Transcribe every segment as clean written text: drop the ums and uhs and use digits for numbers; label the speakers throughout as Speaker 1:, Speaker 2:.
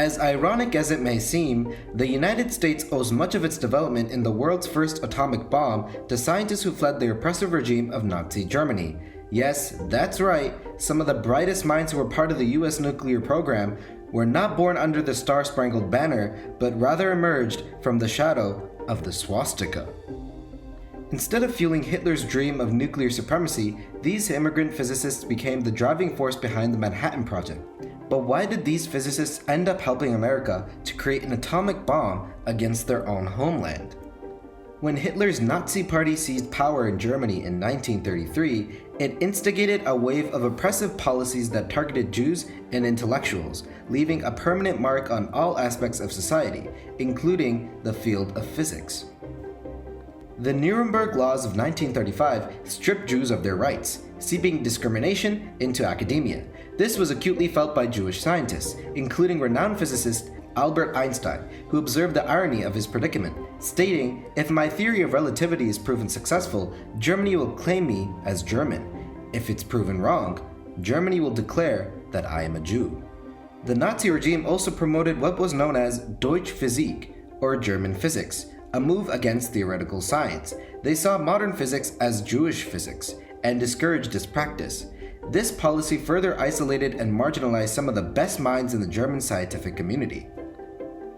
Speaker 1: As ironic as it may seem, the United States owes much of its development in the world's first atomic bomb to scientists who fled the oppressive regime of Nazi Germany. Yes, that's right, some of the brightest minds who were part of the US nuclear program were not born under the Star-Spangled Banner, but rather emerged from the shadow of the swastika. Instead of fueling Hitler's dream of nuclear supremacy, these immigrant physicists became the driving force behind the Manhattan Project. But why did these physicists end up helping America to create an atomic bomb against their own homeland? When Hitler's Nazi Party seized power in Germany in 1933, it instigated a wave of oppressive policies that targeted Jews and intellectuals, leaving a permanent mark on all aspects of society, including the field of physics. The Nuremberg Laws of 1935 stripped Jews of their rights, seeping discrimination into academia. This was acutely felt by Jewish scientists, including renowned physicist Albert Einstein, who observed the irony of his predicament, stating, "If my theory of relativity is proven successful, Germany will claim me as German. If it's proven wrong, Germany will declare that I am a Jew." The Nazi regime also promoted what was known as Deutsche Physik, or German physics, a move against theoretical science. They saw modern physics as Jewish physics and discouraged its practice. This policy further isolated and marginalized some of the best minds in the German scientific community.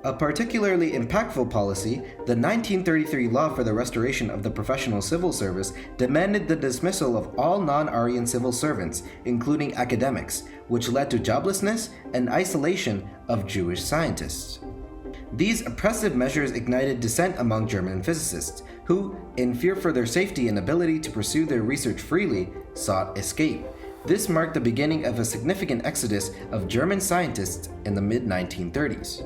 Speaker 1: A particularly impactful policy, the 1933 Law for the Restoration of the Professional Civil Service, demanded the dismissal of all non-Aryan civil servants, including academics, which led to joblessness and isolation of Jewish scientists. These oppressive measures ignited dissent among German physicists, who, in fear for their safety and ability to pursue their research freely, sought escape. This marked the beginning of a significant exodus of German scientists in the mid-1930s.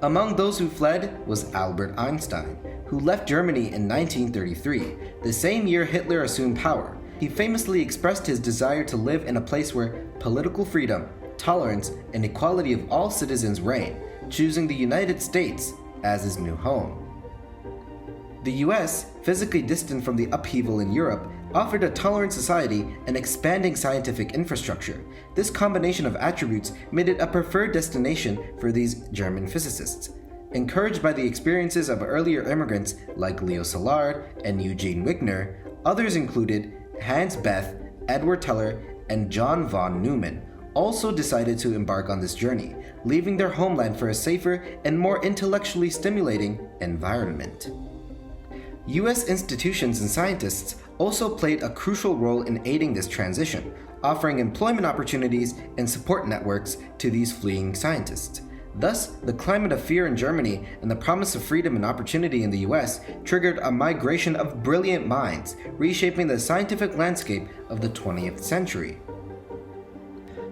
Speaker 1: Among those who fled was Albert Einstein, who left Germany in 1933, the same year Hitler assumed power. He famously expressed his desire to live in a place where political freedom, tolerance, and equality of all citizens reign, choosing the United States as his new home. The US, physically distant from the upheaval in Europe, offered a tolerant society and expanding scientific infrastructure. This combination of attributes made it a preferred destination for these German physicists. Encouraged by the experiences of earlier immigrants like Leo Szilard and Eugene Wigner, others included Hans Bethe, Edward Teller, and John von Neumann, also decided to embark on this journey, leaving their homeland for a safer and more intellectually stimulating environment. US institutions and scientists also played a crucial role in aiding this transition, offering employment opportunities and support networks to these fleeing scientists. Thus, the climate of fear in Germany and the promise of freedom and opportunity in the US triggered a migration of brilliant minds, reshaping the scientific landscape of the 20th century.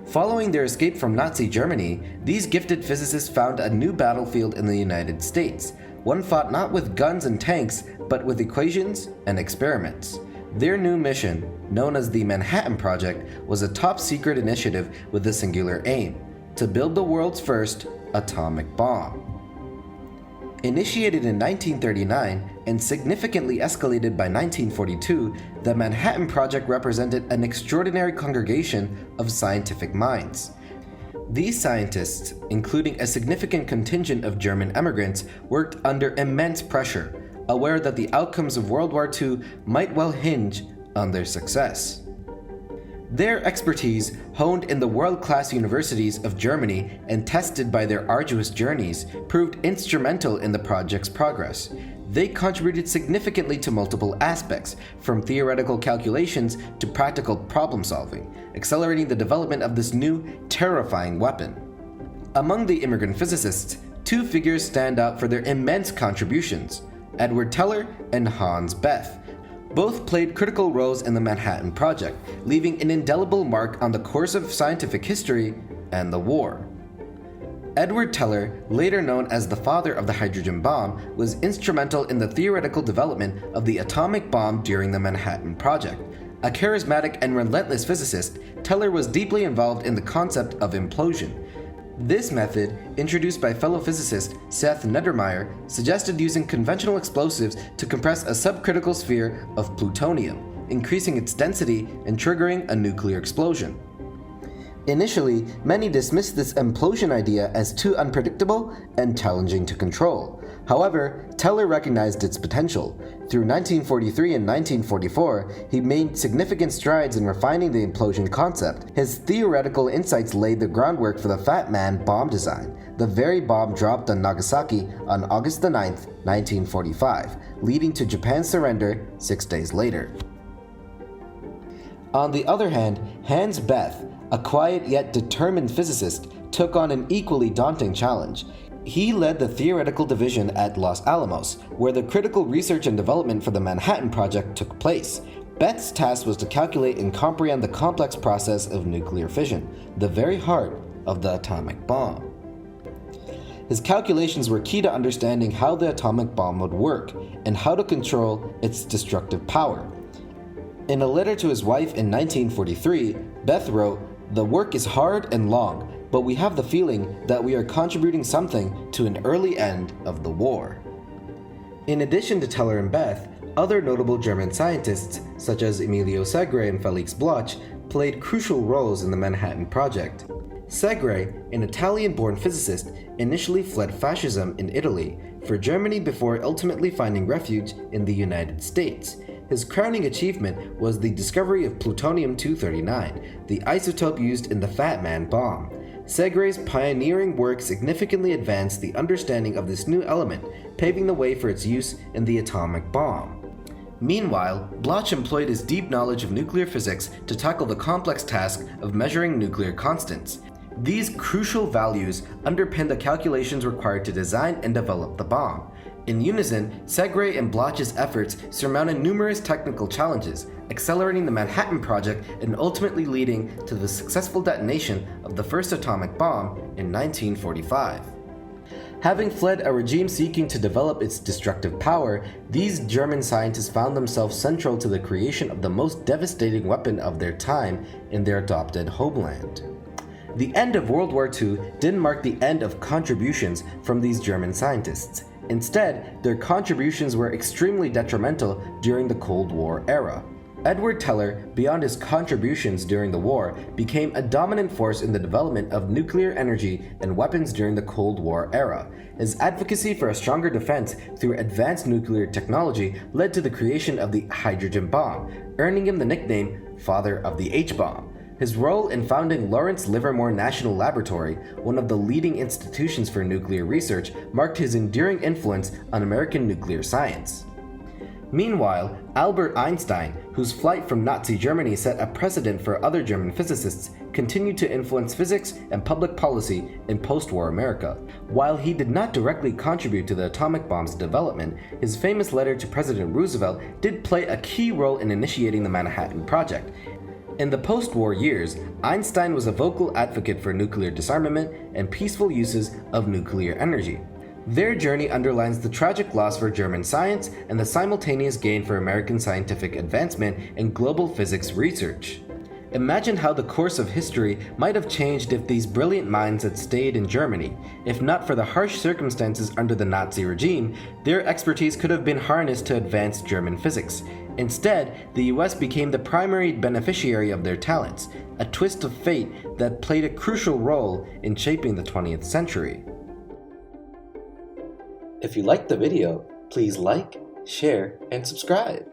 Speaker 1: Following their escape from Nazi Germany, these gifted physicists found a new battlefield in the United States, one fought not with guns and tanks, but with equations and experiments. Their new mission, known as the Manhattan Project, was a top-secret initiative with a singular aim: to build the world's first atomic bomb. Initiated in 1939 and significantly escalated by 1942, the Manhattan Project represented an extraordinary congregation of scientific minds. These scientists, including a significant contingent of German immigrants, worked under immense pressure, aware that the outcomes of World War II might well hinge on their success. Their expertise, honed in the world-class universities of Germany and tested by their arduous journeys, proved instrumental in the project's progress. They contributed significantly to multiple aspects, from theoretical calculations to practical problem-solving, accelerating the development of this new, terrifying weapon. Among the immigrant physicists, two figures stand out for their immense contributions: Edward Teller and Hans Bethe. Both played critical roles in the Manhattan Project, leaving an indelible mark on the course of scientific history and the war. Edward Teller, later known as the father of the hydrogen bomb, was instrumental in the theoretical development of the atomic bomb during the Manhattan Project. A charismatic and relentless physicist, Teller was deeply involved in the concept of implosion. This method, introduced by fellow physicist Seth Neddermeyer, suggested using conventional explosives to compress a subcritical sphere of plutonium, increasing its density and triggering a nuclear explosion. Initially, many dismissed this implosion idea as too unpredictable and challenging to control. However, Teller recognized its potential. Through 1943 and 1944, he made significant strides in refining the implosion concept. His theoretical insights laid the groundwork for the Fat Man bomb design, the very bomb dropped on Nagasaki on August 9, 1945, leading to Japan's surrender 6 days later. On the other hand, Hans Bethe, a quiet yet determined physicist, took on an equally daunting challenge. He led the theoretical division at Los Alamos, where the critical research and development for the Manhattan Project took place. Bethe's task was to calculate and comprehend the complex process of nuclear fission, the very heart of the atomic bomb. His calculations were key to understanding how the atomic bomb would work and how to control its destructive power. In a letter to his wife in 1943, Bethe wrote, "The work is hard and long, but we have the feeling that we are contributing something to an early end of the war." In addition to Teller and Bethe, other notable German scientists, such as Emilio Segre and Felix Bloch, played crucial roles in the Manhattan Project. Segre, an Italian-born physicist, initially fled fascism in Italy for Germany before ultimately finding refuge in the United States. His crowning achievement was the discovery of plutonium-239, the isotope used in the Fat Man bomb. Segre's pioneering work significantly advanced the understanding of this new element, paving the way for its use in the atomic bomb. Meanwhile, Bloch employed his deep knowledge of nuclear physics to tackle the complex task of measuring nuclear constants. These crucial values underpin the calculations required to design and develop the bomb. In unison, Segre and Bloch's efforts surmounted numerous technical challenges, accelerating the Manhattan Project and ultimately leading to the successful detonation of the first atomic bomb in 1945. Having fled a regime seeking to develop its destructive power, these German scientists found themselves central to the creation of the most devastating weapon of their time in their adopted homeland. The end of World War II didn't mark the end of contributions from these German scientists. Instead, their contributions were extremely detrimental during the Cold War era. Edward Teller, beyond his contributions during the war, became a dominant force in the development of nuclear energy and weapons during the Cold War era. His advocacy for a stronger defense through advanced nuclear technology led to the creation of the hydrogen bomb, earning him the nickname Father of the H-bomb. His role in founding Lawrence Livermore National Laboratory, one of the leading institutions for nuclear research, marked his enduring influence on American nuclear science. Meanwhile, Albert Einstein, whose flight from Nazi Germany set a precedent for other German physicists, continued to influence physics and public policy in post-war America. While he did not directly contribute to the atomic bomb's development, his famous letter to President Roosevelt did play a key role in initiating the Manhattan Project. In the post-war years, Einstein was a vocal advocate for nuclear disarmament and peaceful uses of nuclear energy. Their journey underlines the tragic loss for German science and the simultaneous gain for American scientific advancement in global physics research. Imagine how the course of history might have changed if these brilliant minds had stayed in Germany. If not for the harsh circumstances under the Nazi regime, their expertise could have been harnessed to advance German physics. Instead, the US became the primary beneficiary of their talents, a twist of fate that played a crucial role in shaping the 20th century. If you liked the video, please like, share, and subscribe.